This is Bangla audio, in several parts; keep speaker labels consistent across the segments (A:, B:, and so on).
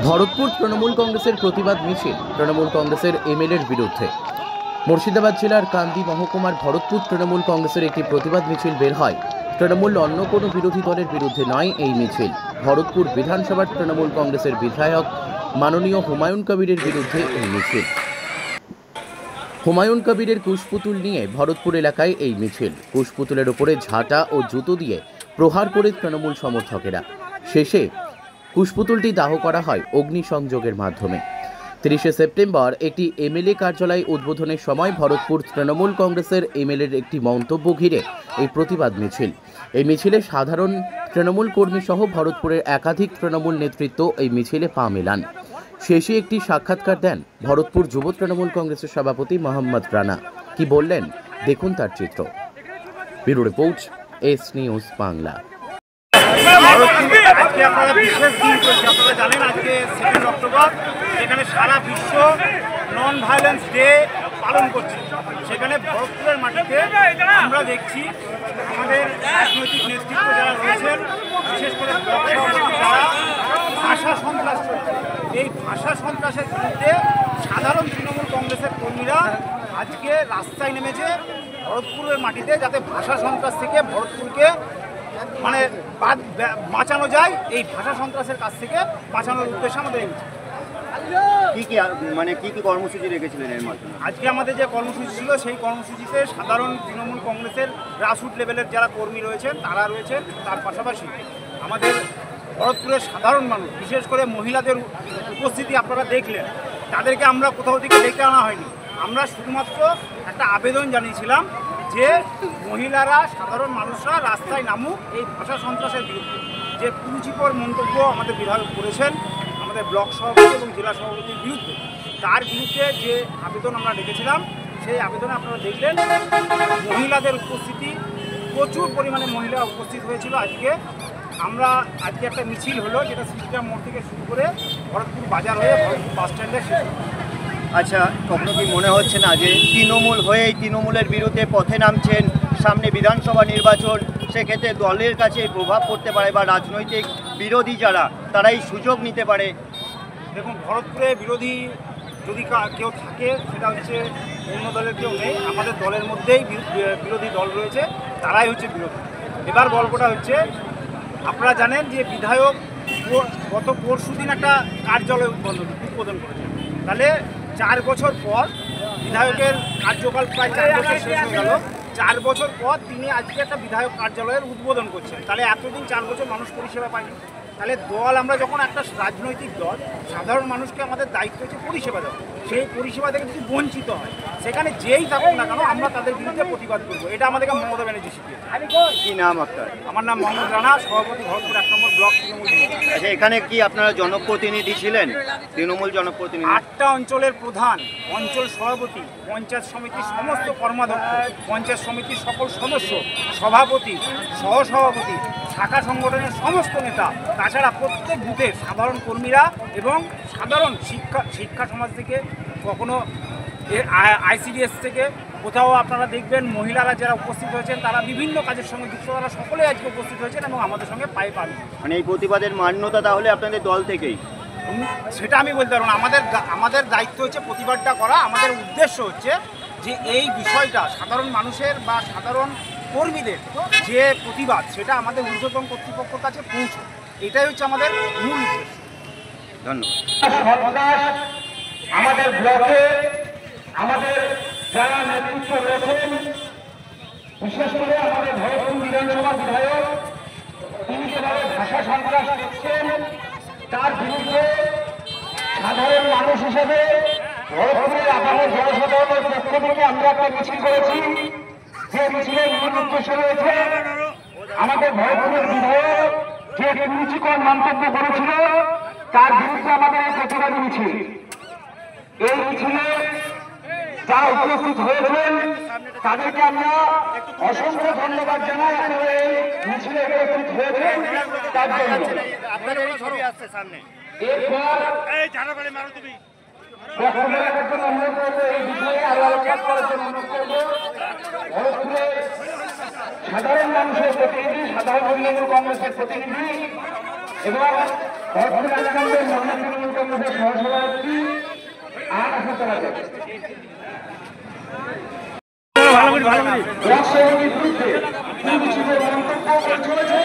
A: ভরতপুর তৃণমূল কংগ্রেসের প্রতিবাদ মিছিল তৃণমূল কংগ্রেসের এমএলএর বিরুদ্ধে। মুর্শিদাবাদ জেলার কান্দি মহকুমার ভরতপুর তৃণমূল কংগ্রেসের একটি প্রতিবাদ মিছিল বের হয়। তৃণমূল অন্য কোনো বিরোধী দলের বিরুদ্ধে নয় এই মিছিল। ভরতপুর বিধানসভার তৃণমূল কংগ্রেসের বিধায়ক মাননীয় হুমায়ুন কবিরের বিরুদ্ধে এই মিছিল। হুমায়ুন কবিরের কুশপুতুল নিয়ে ভরতপুর এলাকায় এই মিছিল। কুশপুতুলের ওপরে ঝাঁটা ও জুতো দিয়ে প্রহার করে তৃণমূল সমর্থকেরা। শেষে কুশপুতুলটি দাহ করা হয় অগ্নিসংযোগের মাধ্যমে। 30শে সেপ্টেম্বর একটি এমএলএ কার্যালয় উদ্বোধনের সময় ভরতপুর তৃণমূল কংগ্রেসের এমএলএর একটি মন্তব্য ঘিরে এই প্রতিবাদ মিছিল। এই মিছিলে সাধারণ তৃণমূল কর্মী সহ ভরতপুরের একাধিক তৃণমূল নেতৃত্ব এই মিছিলে পা মেলান। শেষে একটি সাক্ষাৎকার দেন ভরতপুর যুব তৃণমূল কংগ্রেসের সভাপতি মোহাম্মদ রানা। কি বললেন দেখুন তার চিত্র। Bureau report, S news Bangla.
B: আজকে আপনারা বিশেষ দিন চলছে, আপনারা জানেন আজকে 2 অক্টোবর, যেখানে সারা বিশ্ব নন ভায়োলেন্স ডে পালন করছে। সেখানে ভরতপুরের মাটিতে আমরা দেখছি আমাদের রাজনৈতিক নেতৃত্ব যারা রয়েছেন, বিশেষ করে যারা ভাষা সন্ত্রাস করছে, এই ভাষা সন্ত্রাসের বিরুদ্ধে সাধারণ তৃণমূল কংগ্রেসের কর্মীরা আজকে রাস্তায় নেমেছে ভরতপুরের মাটিতে, যাতে ভাষা সন্ত্রাস থেকে ভরতপুরকে মানে বাঁচানো যায়। এই ভাষা সন্ত্রাসের কাছ থেকে বাঁচানোর উদ্দেশ্যে আমাদের
C: কি কর্মসূচি রেখেছিলেন এর মাধ্যমে?
B: আজকে আমাদের যে কর্মসূচি ছিল, সেই কর্মসূচিতে সাধারণ তৃণমূল কংগ্রেসের গ্রাসরুট লেভেলের যারা কর্মী রয়েছেন তারা রয়েছেন, তার পাশাপাশি আমাদের ভরতপুরের সাধারণ মানুষ, বিশেষ করে মহিলাদের উপস্থিতি আপনারা দেখলেন। তাদেরকে আমরা কোথাও থেকে ডেকে আনা হয়নি, আমরা শুধুমাত্র একটা আবেদন জানিয়েছিলাম যে মহিলারা, সাধারণ মানুষরা রাস্তায় নামুক এই ভাষা সন্ত্রাসের বিরুদ্ধে। যে কুরুচিকর মন্তব্য আমাদের বিধায়ক করেছেন আমাদের ব্লক সভাপতি এবং জেলা সভাপতির বিরুদ্ধে, তার বিরুদ্ধে যে আবেদন আমরা রেখেছিলাম, সেই আবেদনে আপনারা দেখলেন মহিলাদের উপস্থিতি, প্রচুর পরিমাণে মহিলা উপস্থিত হয়েছিল। আজকে একটা মিছিল হলো, যেটা সিস্টার মোড় থেকে শুরু করে ভরতপুর বাজার হয়ে ভরতপুর বাস স্ট্যান্ডে শেষ।
C: আচ্ছা, কখনো কি মনে হচ্ছে না যে তৃণমূল হয়ে তৃণমূলের বিরুদ্ধে পথে নামছেন? সামনে বিধানসভা নির্বাচন, সেক্ষেত্রে দলের কাছে প্রভাব পড়তে পারে বা রাজনৈতিক বিরোধী যারা তারা এই সুযোগ নিতে পারে?
B: দেখুন, ভরতপুরে বিরোধী যদি কেউ থাকে সেটা হচ্ছে অন্য দলের কেউ নেই, আমাদের দলের মধ্যেই বিরোধী দল রয়েছে, তারাই হচ্ছে বিরোধী। এবার গল্পটা হচ্ছে, আপনারা জানেন যে বিধায়ক গত পরশুদিন একটা কার্যালয় উদ্বোধন করেছে। তাহলে 4 বছর পর বিধায়কের কার্যকাল প্রায় 4 বছর শেষ হয়ে গেল। 4 বছর পর তিনি আজকে একটা বিধায়ক কার্যালয়ের উদ্বোধন করছেন। তাহলে এতদিন 4 বছর মানুষ পরিষেবা পায়নি। তাহলে দল, আমরা যখন একটা রাজনৈতিক দল, সাধারণ মানুষকে আমাদের দায়িত্ব হচ্ছে পরিষেবা দেওয়া। সেই পরিষেবা থেকে যদি বঞ্চিত হয়, সেখানে যেই থাকুক না কেন আমরা তাদের বিরুদ্ধে প্রতিবাদ করবো। এটা আমাদেরকে মমতা ব্যানার্জি শিখিয়েছে।
C: কি নাম আপনার?
B: আমার নাম মোহাম্মদ রানা, সভাপতি ভরতপুর 1 নম্বর ব্লক তৃণমূল।
C: আচ্ছা, এখানে কি আপনারা জনপ্রতিনিধি ছিলেন? তৃণমূল জনপ্রতিনিধি?
B: 8টা অঞ্চলের প্রধান, অঞ্চল সভাপতি, পঞ্চায়েত সমিতির সমস্ত কর্মাধ্যক্ষ, পঞ্চায়েত সমিতির সকল সদস্য, সভাপতি, সহসভাপতি, শাখা সংগঠনের সমস্ত নেতা, তাছাড়া প্রত্যেক বুথের সাধারণ কর্মীরা এবং সাধারণ শিক্ষা সমাজ থেকে, কখনো আইসিডিএস থেকে, কোথাও আপনারা দেখবেন মহিলারা যারা উপস্থিত হয়েছেন তারা বিভিন্ন কাজের সঙ্গে যুক্ত, তারা সকলেই আজকে উপস্থিত হয়েছেন এবং আমাদের সঙ্গে পায়ে পাবে।
C: মানে এই প্রতিবাদের মান্যতা তাহলে আপনাদের দল থেকেই?
B: সেটা আমি বলতে পারবো না। আমাদের দায়িত্ব হচ্ছে প্রতিবাদটা করা। আমাদের উদ্দেশ্য হচ্ছে যে এই বিষয়টা সাধারণ মানুষের বা সাধারণ কর্মীদের যে প্রতিবাদ, সেটা আমাদের ঊর্ধ্বতন কর্তৃপক্ষের কাছে পৌঁছে, এটাই হচ্ছে আমাদের মূল উদ্দেশ্য।
C: ধন্যবাদ।
D: আমাদের ব্লকে আমাদের যারা নেতৃত্ব রয়েছেন, বিশেষ করে আমাদের ভরতপুর বিধানসভা বিধায়ক, তিনি যেভাবে ভাষা সন্ত্রাস করছেন, তার বিরুদ্ধে সাধারণ মানুষ হিসেবে ভরতপুরের আপামর জনসাধারণের পক্ষ থেকে আমরা একটা মিছিল করেছি। যে মিছিলের মূল উদ্দেশ্য রয়েছে আমাদের ভরতপুরের বিধায়ক যে কুরুচিকর মন্তব্য করেছিল, তার বিরুদ্ধে আমাদের এই প্রতিবাদী মিছিল। এই মিছিলে যারা উপস্থিত হয়েছেন তাদেরকে আমরা অসংখ্য ধন্যবাদ জানাই। আপনারা এই মিছিলে উপস্থিত হয়েছেন তার জন্য। এরপর বক্তব্য রাখার জন্য অনুরোধ করবো, এই বিষয়ে আরো আলোচনা করার জন্য অনুরোধ করবো ভরতপুরের সাধারণ মানুষের প্রতিনিধি, সাধারণ তৃণমূল কংগ্রেসের প্রতিনিধি এবং ভরতপুর রাজকান্তের মহিলা তৃণমূল কংগ্রেসের সহসভাপতি আর আসা চলা যায় ব্লক সভাপতির বিরুদ্ধে নির্বিচারে মন্তব্য করে চলেছে।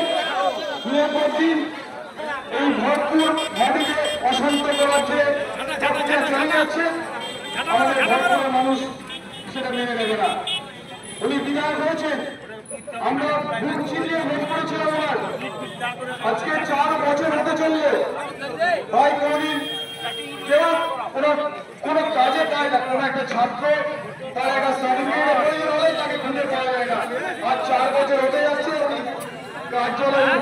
D: দিনের পর দিন এই ভরতপুর মাটিকে অশান্ত করার যে প্রক্রিয়া চালিয়ে যাচ্ছে, আমাদের ভরতপুরের মানুষ সেটা মেনে নেবে না। উনি বিধায়ক হয়েছেন, আমরা বুক চিনিয়ে ভোট করেছিলাম ওনার। আজকে 4 বছর হতে চললো, ভাই কোনদিন কেউ কোনো কাজে পায় না। কোনো একটা ছাত্র তার একটা সার্টিফিকেট প্রয়োজন হলে তাকে খুঁজে পাওয়া যায় না। আর 4 বছর হতে যাচ্ছে উনি কার্যালয়ে